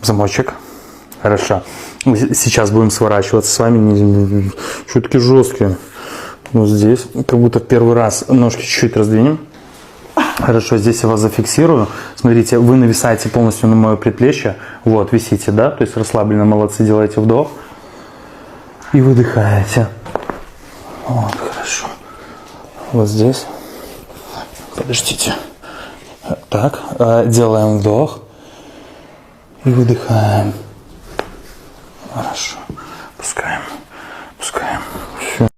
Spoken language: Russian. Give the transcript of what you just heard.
Замочек. Хорошо. Сейчас будем сворачиваться с вами. Шутки жесткие. Вот здесь. Как будто в первый раз ножки чуть-чуть раздвинем. Хорошо, здесь я вас зафиксирую. Смотрите, вы нависаете полностью на мое предплечье. Вот, висите, да? То есть расслабленно, молодцы, делаете вдох. И выдыхаете. Вот, хорошо. Вот здесь. Подождите. Так, делаем вдох. И выдыхаем. Хорошо.